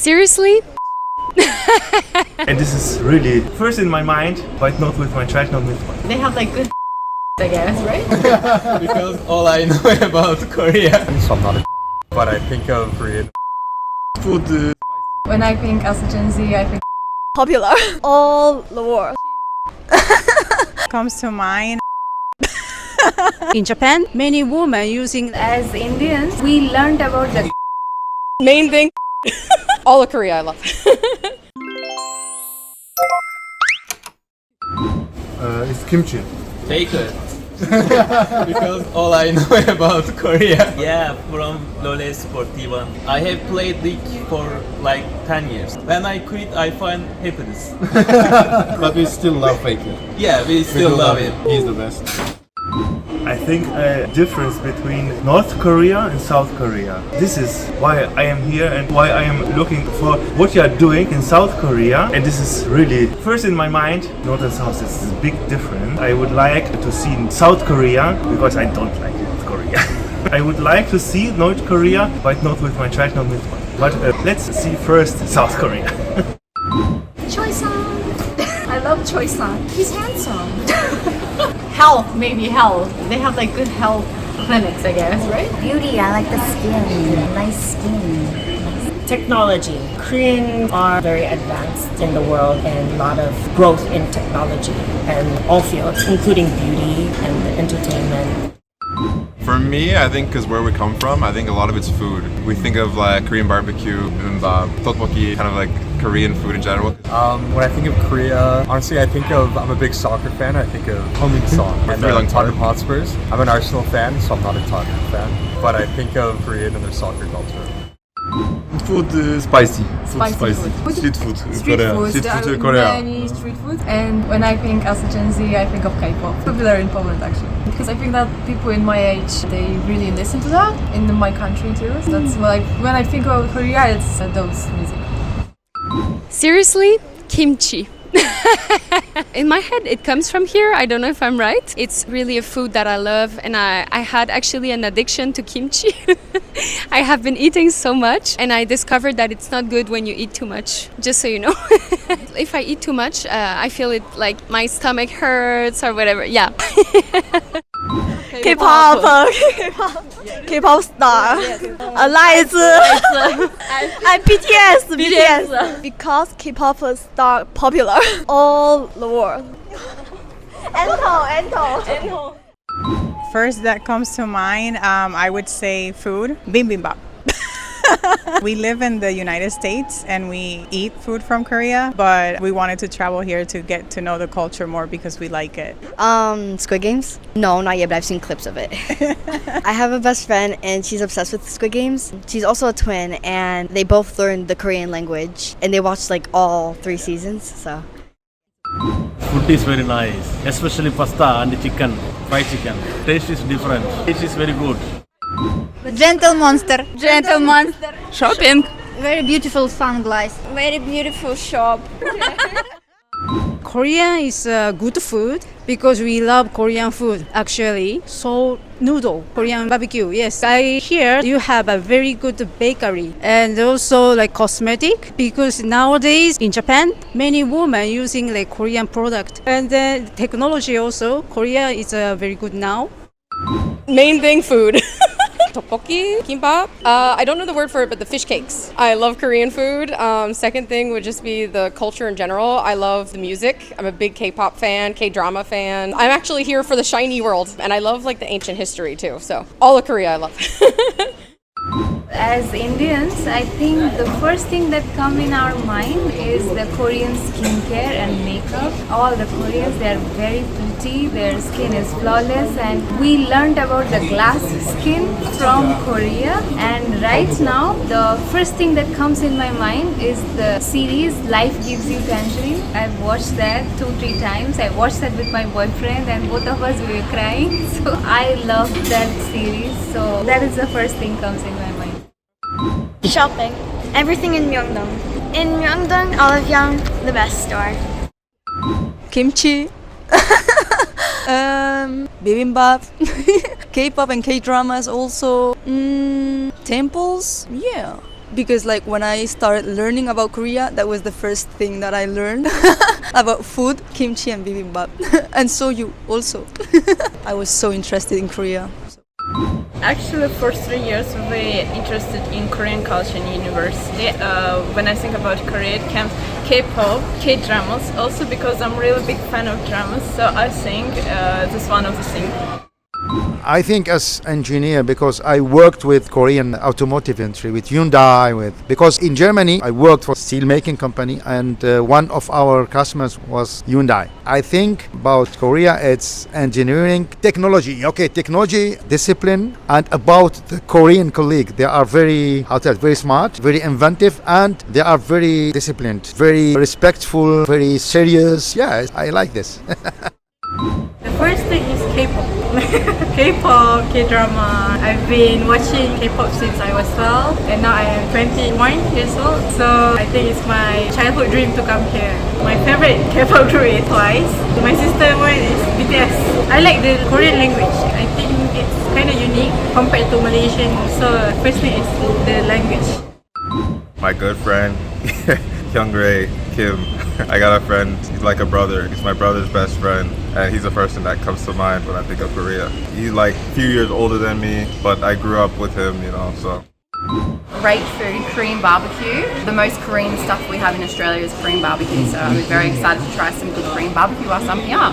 Seriously? And this is really first in my mind, but not with my track, not with my... They have like good I guess, right? Because all I know about Korea. So I'm not a but I think of Korean food. When I think as a Gen Z, I think popular all the world. Comes to mind. In Japan, many women using as Indians, we learned about the Main thing. All of Korea I love. It's kimchi. Bacon. Because all I know about Korea. Yeah, from Lole Sportiva. I have played league for like 10 years. When I quit, I find happiness. But we still love Faker. Yeah, we still love it. He's the best. I think a difference between North Korea and South Korea. This is why I am here and why I am looking for what you are doing in South Korea. And this is really first in my mind, North and South is a big difference. I would like to see South Korea because I don't like North Korea. I would like to see North Korea, but not with my track, not with my... But let's see first South Korea. Choi Sang. I love Choi Sang. He's handsome. Health, maybe health. They have like good health clinics, I guess, right? Beauty, I like the skin. Nice skin. Technology. Koreans are very advanced in the world and a lot of growth in technology and all fields, including beauty and entertainment. For me, I think because where we come from, I think a lot of it's food. We think of like Korean barbecue, bibimbap, tteokbokki, kind of like Korean food in general. When I think of Korea, honestly, I'm a big soccer fan. I think of Heung-min Son and very long Tottenham time. Hotspurs. I'm an Arsenal fan, so I'm not a Tottenham fan. But I think of Korea and their soccer culture. Food spicy. Spicy food. Street food. Street Korea. food. Street There food are Korea. many street food. And when I think as a Gen Z, I think of K-pop. Popular in Poland actually. Because I think that people in my age, they really listen to that in my country too. So that's like, when I think of Korea, it's those music. Seriously? Kimchi. In my head, it comes from here. I don't know if I'm right. It's really a food that I love, and I had actually an addiction to kimchi. I have been eating so much, and I discovered that it's not good when you eat too much, just so you know. If I eat too much, I feel it like my stomach hurts or whatever. Yeah. K-pop, K-pop star, Liza, and BTS. Because K-pop star popular all the world. Ento. first that comes to mind, I would say food, bibimbap. We live in the United States and we eat food from Korea, but we wanted to travel here to get to know the culture more because we like it. Squid Games? No, not yet, but I've seen clips of it. I have a best friend and she's obsessed with Squid Games. She's also a twin and they both learned the Korean language and they watched like all 3 seasons, so. Food is very nice, especially pasta and the chicken, fried chicken. Taste is different. Taste is very good. Gentle Monster. Shopping. Very beautiful sunglasses. Very beautiful shop. Korea is good food because we love Korean food actually. So noodle, Korean barbecue. Yes, I hear you have a very good bakery and also like cosmetic because nowadays in Japan many women using like Korean product and then technology also. Korea is very good now. Main thing, food. Tteokbokki, kimbap. I don't know the word for it, but the fish cakes. I love Korean food. Second thing would just be the culture in general. I love the music. I'm a big K-pop fan, K-drama fan. I'm actually here for the shiny world, and I love like the ancient history too. So all of Korea I love. As Indians, I think the first thing that come in our mind is the Korean skincare and makeup. All the Koreans, they are very pretty, their skin is flawless, and we learned about the glass skin from Korea. And right now, the first thing that comes in my mind is the series Life Gives You Tangerine. I've watched that 2-3 times. I watched that with my boyfriend and both of us we were crying. So I love that series. So that is the first thing comes in my mind. Shopping. Everything in Myeongdong. In Myeongdong, Olive the best store. Kimchi. Bibimbap. K-pop and K-dramas also. Temples. Yeah. because like when I started learning about Korea, that was the first thing that I learned about food, kimchi and bibimbap. And so you also. I was so interested in Korea. Actually, for 3 years, we interested in Korean culture in university. When I think about Korea, it comes K-pop, K-dramas, also because I'm really big fan of dramas. So I think this is one of the things. I think as engineer, because I worked with Korean automotive industry, with Hyundai, because in Germany I worked for steel making company, and one of our customers was Hyundai. I think about Korea, it's engineering, technology, technology, discipline, and about the Korean colleague. They are very smart, very inventive, and they are very disciplined, very respectful, very serious. Yeah, I like this. The first thing is K-pop. K-pop, K-drama. I've been watching K-pop since I was 12 and now I am 21 years old. So I think it's my childhood dream to come here. My favorite K-pop group is Twice. My sister one is BTS. I like the Korean language. I think it's kind of unique compared to Malaysian. So first thing is the language. My good friend, Hyungray Kim. I got a friend, he's like a brother. He's my brother's best friend, and he's the person that comes to mind when I think of Korea. He's like a few years older than me, but I grew up with him, so. Great food, Korean barbecue. The most Korean stuff we have in Australia is Korean barbecue, so I'm very excited to try some good Korean barbecue whilst I'm here.